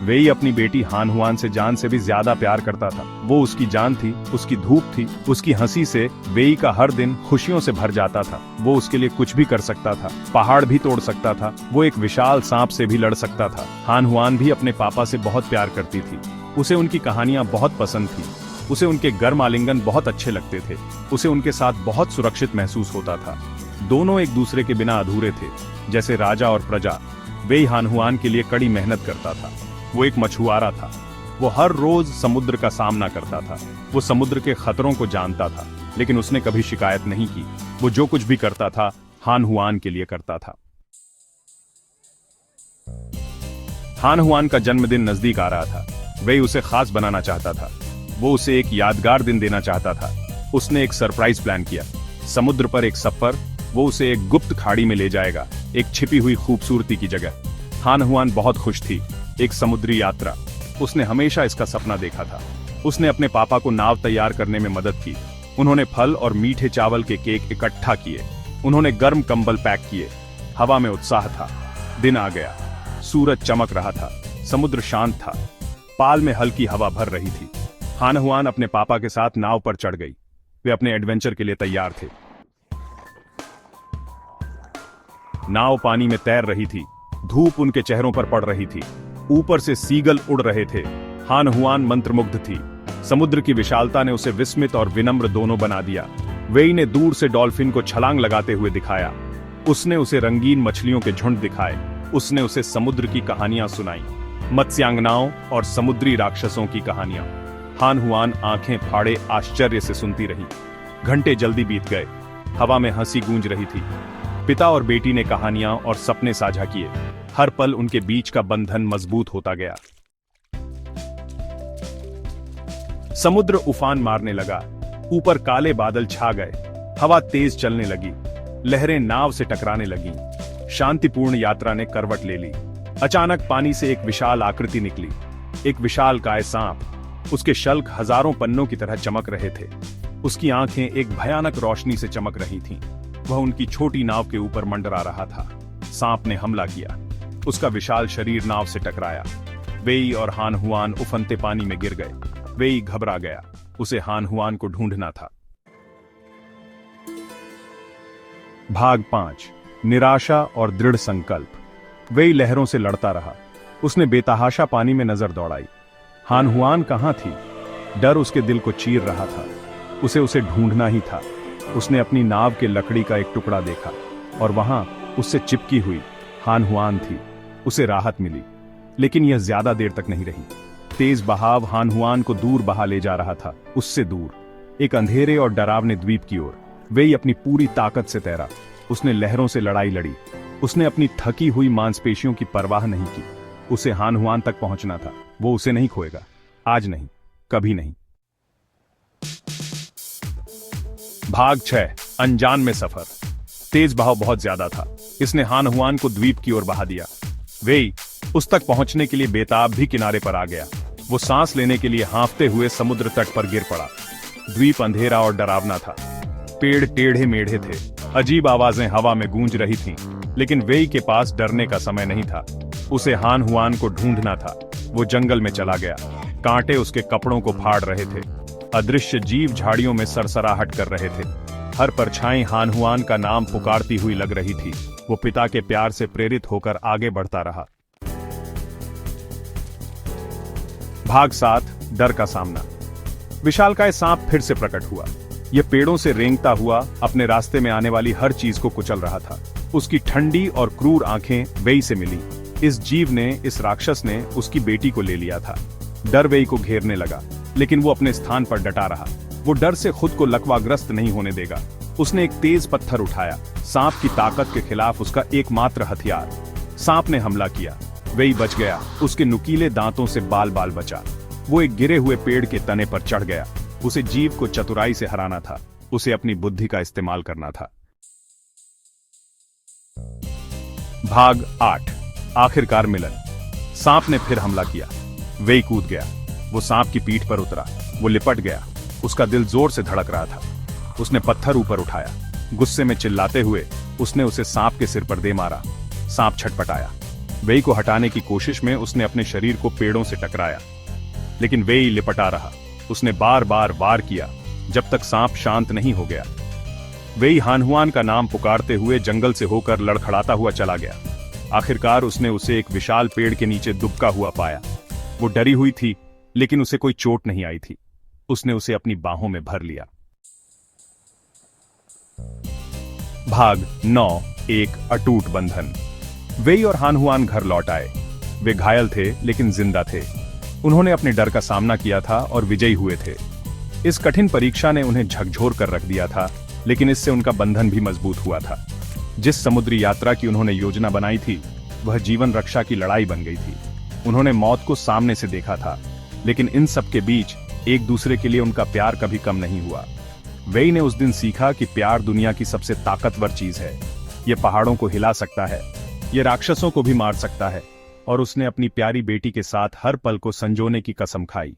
वेई अपनी बेटी हान हुआन से जान से भी ज्यादा प्यार करता था। वो उसकी जान थी, उसकी धूप थी। उसकी हंसी से वेई का हर दिन खुशियों से भर जाता था। वो उसके लिए कुछ भी कर सकता था, पहाड़ भी तोड़ सकता था, वो एक विशाल सांप से भी लड़ सकता था। हान हुआन भी अपने पापा से बहुत प्यार करती थी। उसे उनकी कहानियां बहुत पसंद थी। उसे उनके गर्म आलिंगन बहुत अच्छे लगते थे। उसे उनके साथ बहुत सुरक्षित महसूस होता था। दोनों एक दूसरे के बिना अधूरे थे, जैसे राजा और प्रजा। वेई हान हुआन के लिए कड़ी मेहनत करता था। वो एक मछुआरा था। वो हर रोज समुद्र का सामना करता था। वो समुद्र के खतरों को जानता था, लेकिन उसने कभी शिकायत नहीं की। वो जो कुछ भी करता था, हान हुआन के लिए करता था। हान हुआन का जन्मदिन नजदीक आ रहा था। वेई उसे खास बनाना चाहता था। वो उसे एक यादगार दिन देना चाहता था। उसने एक सरप्राइज प्लान किया। समुद्र पर एक सफर। वो उसे एक गुप्त खाड़ी में ले जाएगा, एक छिपी हुई खूबसूरती की जगह। हान हुआन बहुत खुश थी। एक समुद्री यात्रा। उसने हमेशा इसका सपना देखा था। उसने अपने पापा को नाव तैयार करने में मदद की। उन्होंने फल और मीठे चावल के केक इकट्ठा किए। उन्होंने गर्म कंबल पैक किए। हवा में उत्साह था। दिन आ गया। सूरज चमक रहा था। समुद्र शांत था। पाल में हल्की हवा भर रही थी। हान हुआन अपने पापा के साथ नाव पर चढ़ गई। वे अपने एडवेंचर के लिए तैयार थे। नाव पानी में तैर रही थी। धूप उनके चेहरों पर पड़ रही थी। ऊपर से सीगल उड़ रहे थे। हान हुआन मंत्रमुग्ध थी। समुद्र की विशालता ने उसे विस्मित और विनम्र दोनों बना दिया। वेई ने दूर से डॉल्फिन को छलांग लगाते हुए दिखाया। उसने उसे रंगीन मछलियों के झुंड दिखाए। उसने उसे समुद्र की कहानियां सुनाई, मत्स्यांगनाओं और समुद्री राक्षसों की कहानियां। हान हुआन आंखें फाड़े आश्चर्य से सुनती रही। घंटे जल्दी बीत गए। हवा में हंसी गूंज रही थी। पिता और बेटी ने कहानियां और सपने साझा किए। हर पल उनके बीच का बंधन मजबूत होता गया। समुद्र उफान मारने लगा। ऊपर काले बादल छा गए। हवा तेज चलने लगी। लहरें नाव से टकराने लगीं। शांतिपूर्ण यात्रा ने करवट ले ली। अचानक पानी से एक विशाल आकृति निकली। एक विशालकाय सांप। उसके शल्क हजारों पन्नों की तरह चमक रहे थे। उसकी आंखें एक भयानक रोशनी से चमक रही थीं। वह उनकी छोटी नाव के ऊपर मंडरा रहा था। सांप ने हमला किया। उसका विशाल शरीर नाव से टकराया। वेई और हान हुआन उफनते पानी में गिर गए। वेई घबरा गया। उसे हान हुआन को ढूंढना था। भाग 5। निराशा और दृढ़ संकल्प। वेई लहरों से लड़ता रहा। उसने बेतहाशा पानी में नजर दौड़ाई। हान हुआन कहां थी? डर उसके दिल को चीर रहा था। उसे ढूंढना ही था। उसने अपनी नाव के लकड़ी का एक टुकड़ा देखा और वहां उससे चिपकी हुई हान हुआन थी। उसे राहत मिली, लेकिन यह ज्यादा देर तक नहीं रही। तेज बहाव हान हुआन को दूर बहा ले जा रहा था, उससे दूर, एक अंधेरे और डरावने द्वीप की ओर। वेई अपनी पूरी ताकत से तैरा। उसने लहरों से लड़ाई लड़ी। उसने अपनी थकी हुई मांसपेशियों की परवाह नहीं की। उसे हान हुआन तक पहुंचना था। वो उसे नहीं खोएगा। आज नहीं, कभी नहीं। भाग 6। अनजान में सफर। तेज बहाव बहुत ज्यादा था। इसने हान हुआन को द्वीप की ओर बहा दिया। वेई उस तक पहुंचने के लिए बेताब भी किनारे पर आ गया। वो सांस लेने के लिए हाँफते हुए समुद्र तट पर गिर पड़ा। द्वीप अंधेरा और डरावना था। पेड़ टेढ़े मेढ़े थे। अजीब आवाजें हवा में गूंज रही थीं, लेकिन वेई के पास डरने का समय नहीं था। उसे हान हुआन को ढूंढना था। वो जंगल में चला गया। कांटे उसके कपड़ों को फाड़ रहे थे। अदृश्य जीव झाड़ियों में सरसराहट कर रहे थे। हर परछाई हान हुआन का नाम पुकारती हुई लग रही थी। वो पिता के प्यार से प्रेरित होकर आगे बढ़ता रहा। भाग 7। डर का सामना। विशालकाय सांप फिर से प्रकट हुआ। यह पेड़ों से रेंगता हुआ अपने रास्ते में आने वाली हर चीज को कुचल रहा था। उसकी ठंडी और क्रूर आंखें वेई से मिली। इस जीव ने, इस राक्षस ने उसकी बेटी को ले लिया था। डर वेई को घेरने लगा, लेकिन वो अपने स्थान पर डटा रहा। वो डर से खुद को लकवाग्रस्त नहीं होने देगा। उसने एक तेज पत्थर उठाया, सांप की ताकत के खिलाफ उसका एकमात्र हथियार। सांप ने हमला किया। वेई बच गया। उसके नुकीले दांतों से बाल बाल बचा। वो एक गिरे हुए पेड़ के तने पर चढ़ गया। उसे जीव को चतुराई से हराना था। उसे अपनी बुद्धि का इस्तेमाल करना था। भाग 8। आखिरकार मिलन। सांप ने फिर हमला किया। वेई कूद गया। वो सांप की पीठ पर उतरा। वो लिपट गया। उसका दिल जोर से धड़क रहा था। उसने पत्थर ऊपर उठाया। गुस्से में चिल्लाते हुए उसने उसे सांप के सिर पर दे मारा। सांप छटपटाया। वेई को हटाने की कोशिश में उसने अपने शरीर को पेड़ों से टकराया, लेकिन वेई लिपटा रहा। उसने बार बार वार किया जब तक सांप शांत नहीं हो गया। वेई हानहुआन का नाम पुकारते हुए जंगल से होकर लड़खड़ाता हुआ चला गया। आखिरकार उसने उसे एक विशाल पेड़ के नीचे दुबका हुआ पाया। वो डरी हुई थी, लेकिन उसे कोई चोट नहीं आई थी। उसने उसे अपनी बाहों में भर लिया। भाग 9, एक अटूट बंधन। वेई और हानहुआन घर लौट आए। वे घायल थे लेकिन जिंदा थे। उन्होंने अपने डर का सामना किया था और विजयी हुए थे। इस कठिन परीक्षा ने उन्हें झकझोर कर रख दिया था, लेकिन इससे उनका बंधन भी मजबूत हुआ था। जिस समुद्री यात्रा की उन्होंने योजना बनाई थी, वह जीवन रक्षा की लड़ाई बन गई थी। उन्होंने मौत को सामने से देखा था, लेकिन इन सब के बीच एक दूसरे के लिए उनका प्यार कभी कम नहीं हुआ। वेई ने उस दिन सीखा कि प्यार दुनिया की सबसे ताकतवर चीज है। ये पहाड़ों को हिला सकता है, ये राक्षसों को भी मार सकता है, और उसने अपनी प्यारी बेटी के साथ हर पल को संजोने की कसम खाई।